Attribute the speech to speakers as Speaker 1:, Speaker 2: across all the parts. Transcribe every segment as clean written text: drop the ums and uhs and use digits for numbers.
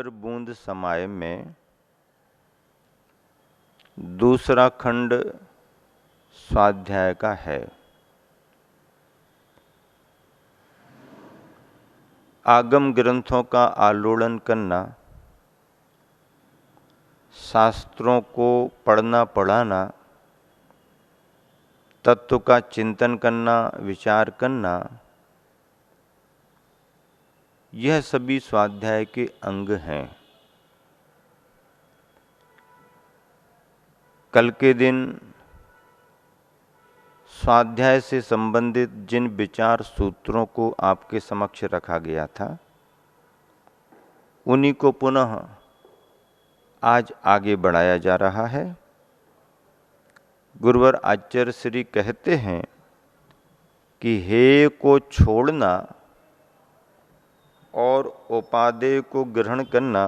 Speaker 1: सागर बूंद समाये में दूसरा खंड स्वाध्याय का है। आगम ग्रंथों का आलोड़न करना, शास्त्रों को पढ़ना पढ़ाना, तत्व का चिंतन करना, विचार करना, यह सभी स्वाध्याय के अंग हैं। कल के दिन स्वाध्याय से संबंधित जिन विचार सूत्रों को आपके समक्ष रखा गया था, उन्हीं को पुनः आज आगे बढ़ाया जा रहा है। गुरुवर आचार्य श्री कहते हैं कि हेय को छोड़ना और उपादेय को ग्रहण करना,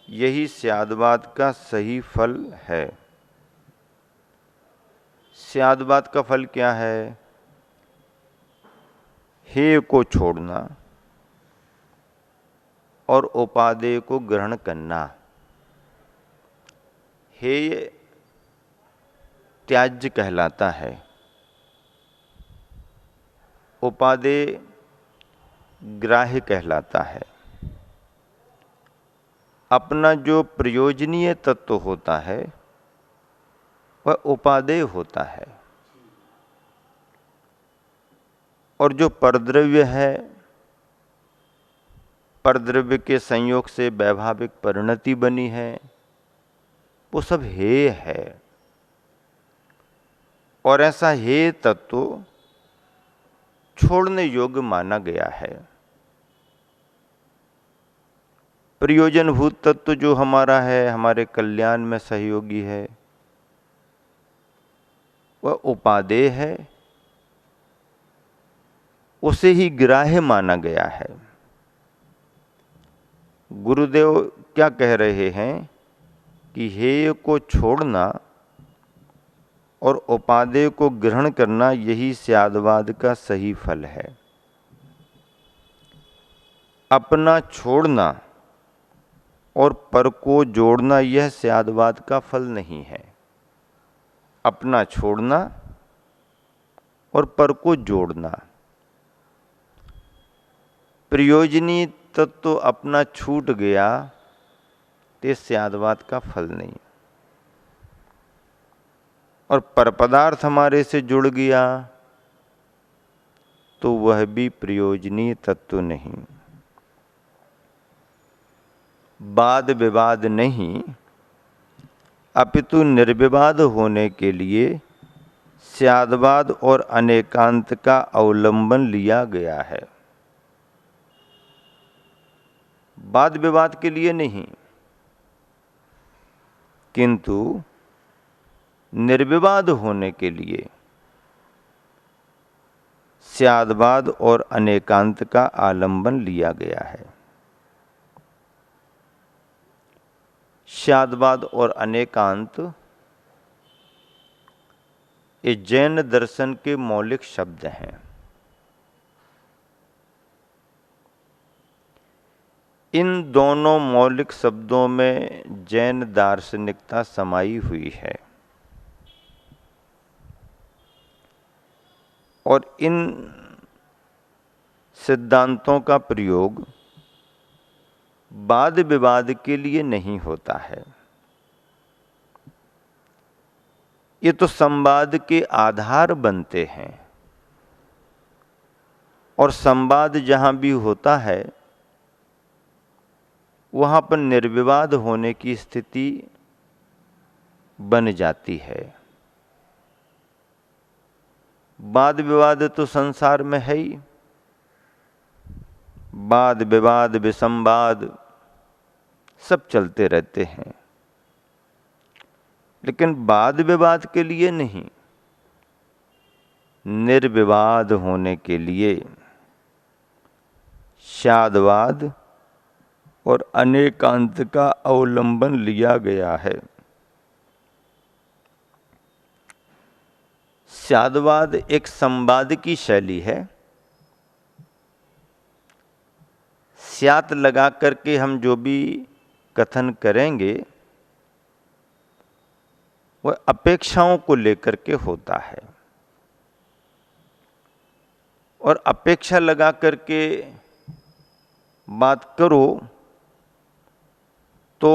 Speaker 1: यही स्याद्वाद का सही फल है। स्याद्वाद का फल क्या है? हेय को छोड़ना और उपादेय को ग्रहण करना। हेय त्याज्य कहलाता है, उपादेय ग्राह्य कहलाता है। अपना जो प्रयोजनीय तत्व होता है वह उपादेय होता है, और जो परद्रव्य है, परद्रव्य के संयोग से वैभाविक परिणति बनी है, वो सब हेय है। और ऐसा हेय तत्व छोड़ने योग्य माना गया है। प्रयोजनभूत तत्व जो हमारा है, हमारे कल्याण में सहयोगी है, वह उपादेय है, उसे ही ग्राह्य माना गया है। गुरुदेव क्या कह रहे हैं कि हेय को छोड़ना और उपादेय को ग्रहण करना, यही स्याद्वाद का सही फल है। अपना छोड़ना और पर को जोड़ना, यह स्याद्वाद का फल नहीं है। अपना छोड़ना और पर को जोड़ना, प्रयोजनीय तत्व अपना छूट गया तो स्याद्वाद का फल नहीं, और पर पदार्थ हमारे से जुड़ गया तो वह भी प्रयोजनीय तत्व नहीं। वाद विवाद नहीं, अपितु निर्विवाद होने के लिए स्याद्वाद और अनेकांत का अवलंबन लिया गया है। वाद विवाद के लिए नहीं, किंतु निर्विवाद होने के लिए स्याद्वाद और अनेकांत का आलंबन लिया गया है। स्याद्वाद और अनेकांत ये जैन दर्शन के मौलिक शब्द हैं। इन दोनों मौलिक शब्दों में जैन दार्शनिकता समाई हुई है, और इन सिद्धांतों का प्रयोग वाद विवाद के लिए नहीं होता है। ये तो संवाद के आधार बनते हैं, और संवाद जहां भी होता है वहां पर निर्विवाद होने की स्थिति बन जाती है। वाद विवाद तो संसार में है ही, वाद विवाद विसंवाद सब चलते रहते हैं, लेकिन वाद विवाद के लिए नहीं, निर्विवाद होने के लिए स्याद्वाद और अनेकांत का अवलंबन लिया गया है। स्याद्वाद एक संवाद की शैली है। स्यात् लगा करके हम जो भी कथन करेंगे वह अपेक्षाओं को लेकर के होता है, और अपेक्षा लगा करके बात करो तो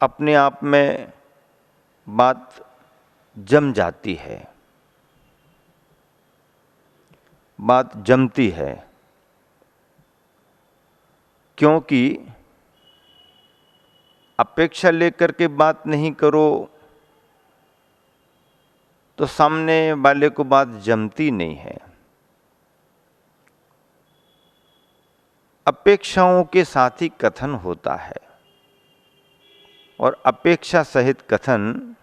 Speaker 1: अपने आप में बात जम जाती है, बात जमती है। क्योंकि अपेक्षा लेकर के बात नहीं करो तो सामने वाले को बात जमती नहीं है। अपेक्षाओं के साथ ही कथन होता है, और अपेक्षा सहित कथन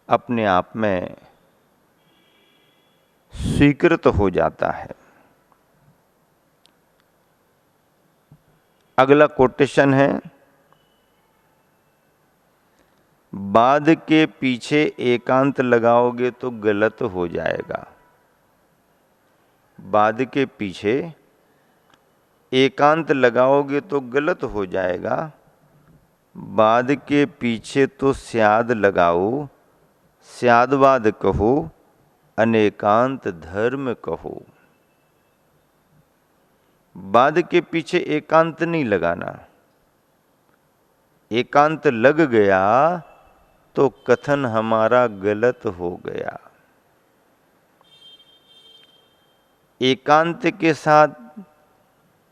Speaker 1: अपने आप में स्वीकृत हो जाता है। अगला कोटेशन है, बाद के पीछे एकांत लगाओगे तो गलत हो जाएगा। बाद के पीछे एकांत लगाओगे तो गलत हो जाएगा। बाद के पीछे तो स्याद लगाओ, स्यादवाद कहो, अनेकांत धर्म कहो। बाद के पीछे एकांत नहीं लगाना। एकांत लग गया तो कथन हमारा गलत हो गया। एकांत के साथ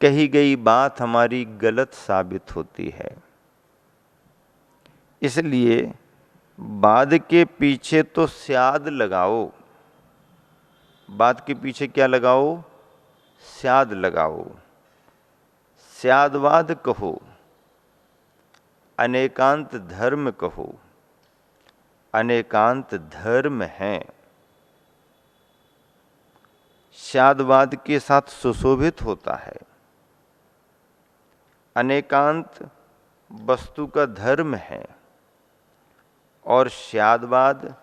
Speaker 1: कही गई बात हमारी गलत साबित होती है। इसलिए बाद के पीछे तो स्याद लगाओ। बाद के पीछे क्या लगाओ? स्याद लगाओ, स्यादवाद कहो, अनेकांत धर्म कहो। अनेकांत धर्म है। स्यादवाद के साथ सुशोभित होता है। अनेकांत वस्तु का धर्म है, और स्यादवाद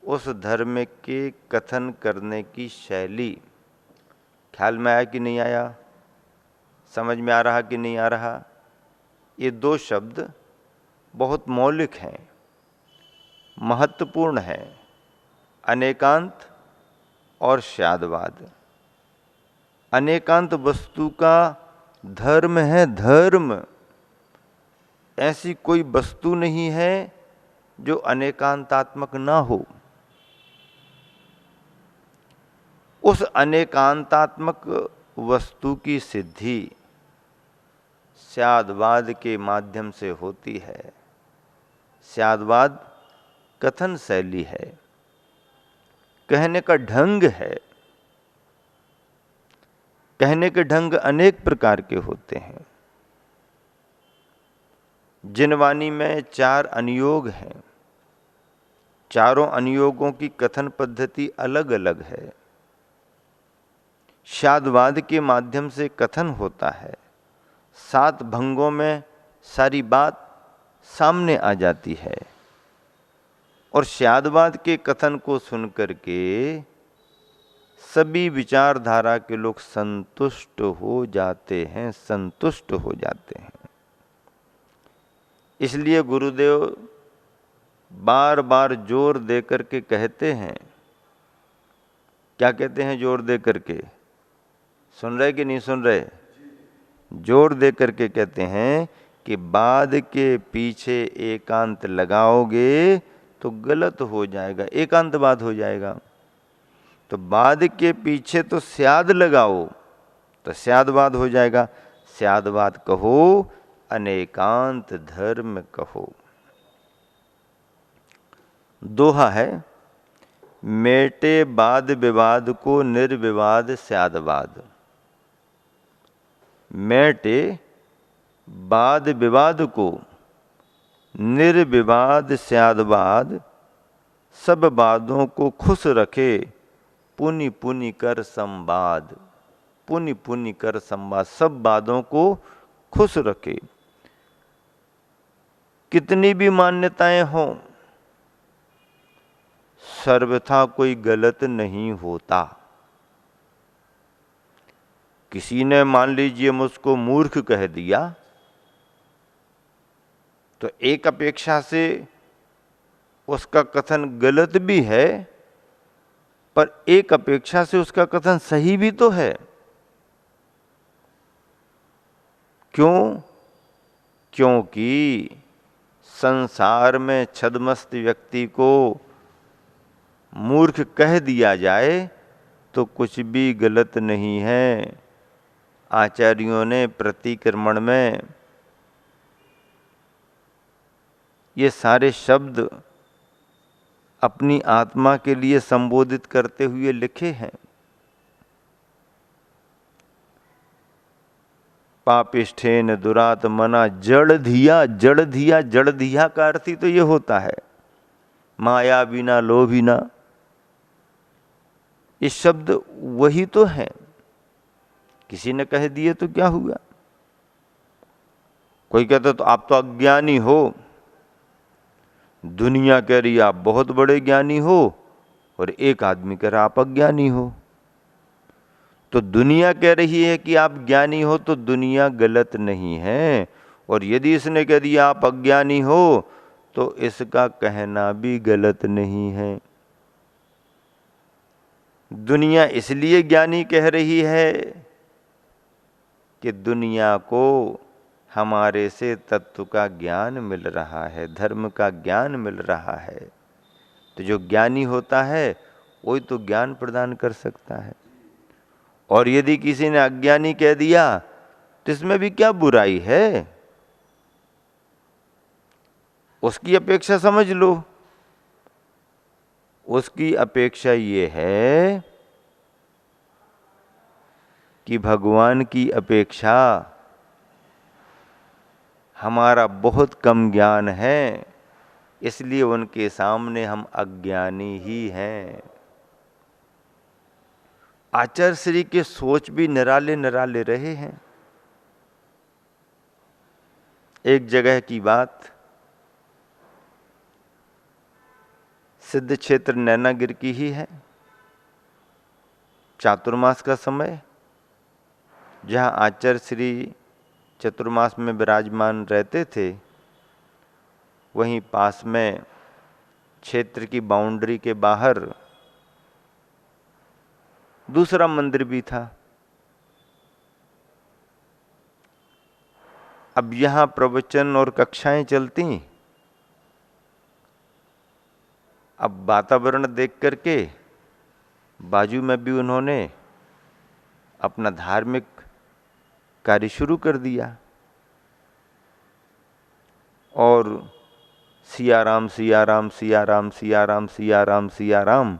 Speaker 1: उस धर्म के कथन करने की शैली। ख्याल में आया कि नहीं आया? समझ में आ रहा कि नहीं आ रहा? ये दो शब्द बहुत मौलिक हैं, महत्वपूर्ण हैं, अनेकांत और स्यादवाद। अनेकांत वस्तु का धर्म है। धर्म, ऐसी कोई वस्तु नहीं है जो अनेकांतात्मक ना हो। उस अनेकांतात्मक वस्तु की सिद्धि स्यादवाद के माध्यम से होती है। स्यादवाद कथन शैली है, कहने का ढंग है। कहने के ढंग अनेक प्रकार के होते हैं। जिनवाणी में 4 अनुयोग हैं। चारों अनुयोगों की कथन पद्धति अलग अलग है। स्यादवाद के माध्यम से कथन होता है। 7 भंगों में सारी बात सामने आ जाती है, और स्यादवाद के कथन को सुनकर के सभी विचारधारा के लोग संतुष्ट हो जाते हैं, संतुष्ट हो जाते हैं। इसलिए गुरुदेव बार बार जोर दे करके कहते हैं। क्या कहते हैं जोर दे करके? सुन रहे कि नहीं सुन रहे? जोर दे करके कहते हैं कि बाद के पीछे एकांत लगाओगे तो गलत हो जाएगा, एकांतवाद हो जाएगा। तो बाद के पीछे तो स्याद लगाओ तो स्यादवाद हो जाएगा। स्यादवाद कहो, अनेकांत धर्म कहो। दोहा है, मेटे बाद विवाद को निर्विवाद स्यादवाद। मेटे बाद विवाद को निर्विवाद स्यादवाद। सब बादों को खुश रखे पुनि पुनि कर संवाद। पुनि पुनि कर संवाद, सब बादों को खुश रखे। कितनी भी मान्यताएं हों, सर्वथा कोई गलत नहीं होता। किसी ने मान लीजिए मुझको मूर्ख कह दिया, तो एक अपेक्षा से उसका कथन गलत भी है, पर एक अपेक्षा से उसका कथन सही भी तो है। क्यों? क्योंकि संसार में छद्मस्त व्यक्ति को मूर्ख कह दिया जाए तो कुछ भी गलत नहीं है। आचार्यों ने प्रतिक्रमण में ये सारे शब्द अपनी आत्मा के लिए संबोधित करते हुए लिखे हैं। पापिष्ठेन दुरात्मना जड़ धिया, जड़ धिया, जड़ धिया का अर्थ ही तो ये होता है, माया बिना लोभिना। ये शब्द वही तो है। किसी ने कह दिए तो क्या हुआ? कोई कहता तो आप तो अज्ञानी हो, दुनिया कह रही आप बहुत बड़े ज्ञानी हो, और एक आदमी कह रहा आप अज्ञानी हो। तो दुनिया कह रही है कि आप ज्ञानी हो तो दुनिया गलत नहीं है, और यदि इसने कह दिया आप अज्ञानी हो तो इसका कहना भी गलत नहीं है। दुनिया इसलिए ज्ञानी कह रही है कि दुनिया को हमारे से तत्व का ज्ञान मिल रहा है, धर्म का ज्ञान मिल रहा है। तो जो ज्ञानी होता है वही तो ज्ञान प्रदान कर सकता है। और यदि किसी ने अज्ञानी कह दिया तो इसमें भी क्या बुराई है? उसकी अपेक्षा समझ लो। उसकी अपेक्षा ये है कि भगवान की अपेक्षा हमारा बहुत कम ज्ञान है, इसलिए उनके सामने हम अज्ञानी ही हैं। आचार्य श्री के सोच भी निराले निराले रहे हैं। एक जगह की बात, सिद्ध क्षेत्र नैनागिर की ही है। चातुर्मास का समय, जहाँ आचार्य श्री चतुर्मास में विराजमान रहते थे, वहीं पास में क्षेत्र की बाउंड्री के बाहर दूसरा मंदिर भी था। अब यहाँ प्रवचन और कक्षाएं चलती। अब वातावरण देख करके बाजू में भी उन्होंने अपना धार्मिक कार्य शुरू कर दिया, और सिया राम सिया राम सिया राम सिया राम सिया राम सिया राम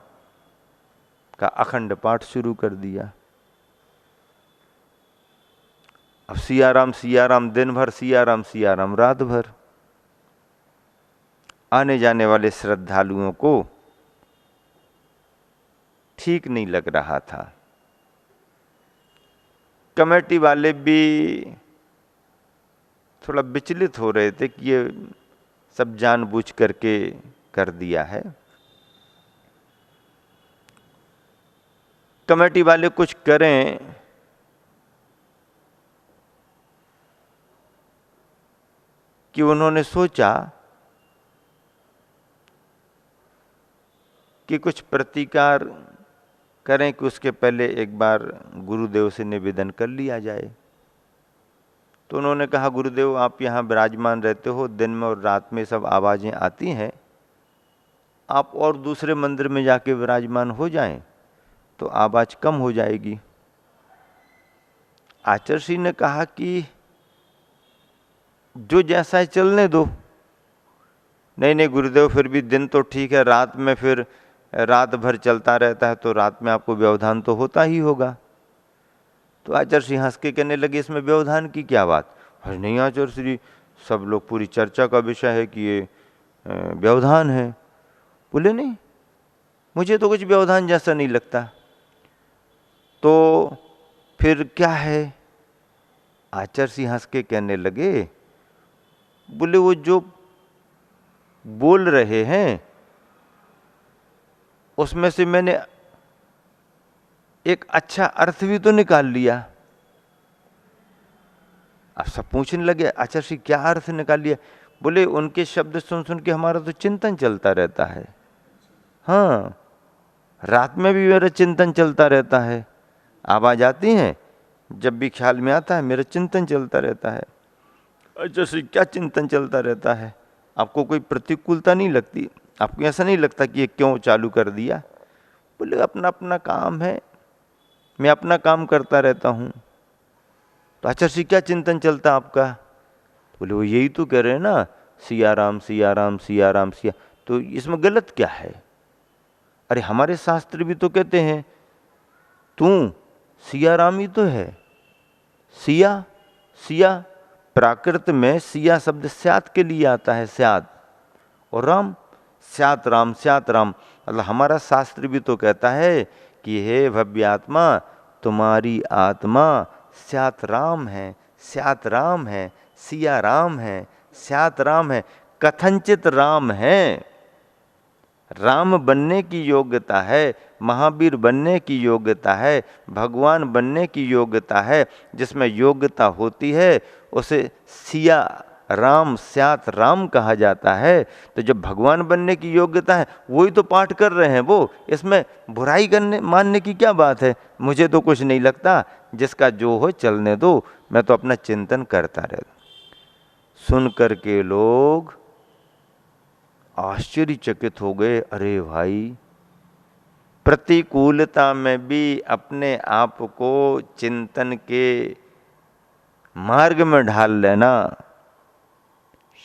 Speaker 1: का अखंड पाठ शुरू कर दिया। अब सिया राम दिन भर, सिया राम रात भर। आने जाने वाले श्रद्धालुओं को ठीक नहीं लग रहा था। कमेटी वाले भी थोड़ा विचलित हो रहे थे कि ये सब जानबूझ करके कर दिया है। कमेटी वाले कुछ करें, कि उन्होंने सोचा कि कुछ प्रतिकार करें कि उसके पहले एक बार गुरुदेव से निवेदन कर लिया जाए। तो उन्होंने कहा, गुरुदेव आप यहाँ विराजमान रहते हो, दिन में और रात में सब आवाज़ें आती हैं, आप और दूसरे मंदिर में जाके विराजमान हो जाएं तो आवाज़ कम हो जाएगी। आचार्य श्री ने कहा कि जो जैसा है चलने दो। नहीं गुरुदेव, फिर भी दिन तो ठीक है, रात में फिर रात भर चलता रहता है तो रात में आपको व्यवधान तो होता ही होगा। तो आचार्य श्री हंस के कहने लगे, इसमें व्यवधान की क्या बात? अरे नहीं आचार्य श्री, सब लोग पूरी चर्चा का विषय है कि ये व्यवधान है। बोले नहीं, मुझे तो कुछ व्यवधान जैसा नहीं लगता। तो फिर क्या है? आचार्य श्री हंस के कहने लगे, बोले वो जो बोल रहे हैं उसमें से मैंने एक अच्छा अर्थ भी तो निकाल लिया। अब सब पूछने लगे आचार्य श्री क्या अर्थ निकाल लिया? बोले उनके शब्द सुन सुन के हमारा तो चिंतन चलता रहता है। हाँ, रात में भी मेरा चिंतन चलता रहता है, आवाज आती है, जब भी ख्याल में आता है मेरा चिंतन चलता रहता है। अच्छा श्री क्या चिंतन चलता रहता है? आपको कोई प्रतिकूलता नहीं लगती? आपको ऐसा नहीं लगता कि ये क्यों चालू कर दिया? बोले अपना अपना काम है, मैं अपना काम करता रहता हूँ। तो अच्छा श्री क्या चिंतन चलता आपका? बोले वो यही तो कह रहे हैं ना, सिया राम सिया राम सिया राम सिया। तो इसमें गलत क्या है? अरे हमारे शास्त्र भी तो कहते हैं तू सिया राम ही तो है। सिया सिया प्राकृत में सिया शब्द स्यात के लिए आता है, स्यात, और राम स्यात राम स्यात राम। मतलब हमारा शास्त्र भी तो कहता है कि हे भव्यात्मा तुम्हारी आत्मा स्यात राम है, स्यात राम है, सिया राम है, स्यात राम है, कथनचित राम है। राम बनने की योग्यता है, महावीर बनने की योग्यता है, भगवान बनने की योग्यता है। जिसमें योग्यता होती है उसे सिया राम स्यात राम कहा जाता है। तो जब भगवान बनने की योग्यता है वही तो पाठ कर रहे हैं वो, इसमें बुराई करने मानने की क्या बात है? मुझे तो कुछ नहीं लगता, जिसका जो हो चलने दो, मैं तो अपना चिंतन करता रहता। सुन करके लोग आश्चर्यचकित हो गए, अरे भाई प्रतिकूलता में भी अपने आप को चिंतन के मार्ग में ढाल लेना,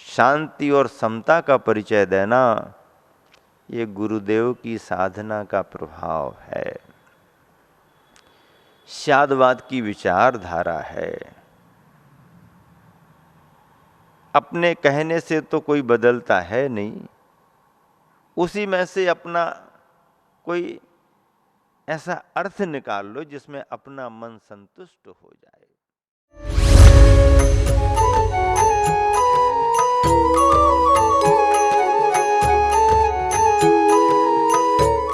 Speaker 1: शांति और समता का परिचय देना, ये गुरुदेव की साधना का प्रभाव है, शादवाद की विचारधारा है। अपने कहने से तो कोई बदलता है नहीं, उसी में से अपना कोई ऐसा अर्थ निकाल लो जिसमें अपना मन संतुष्ट हो जाए।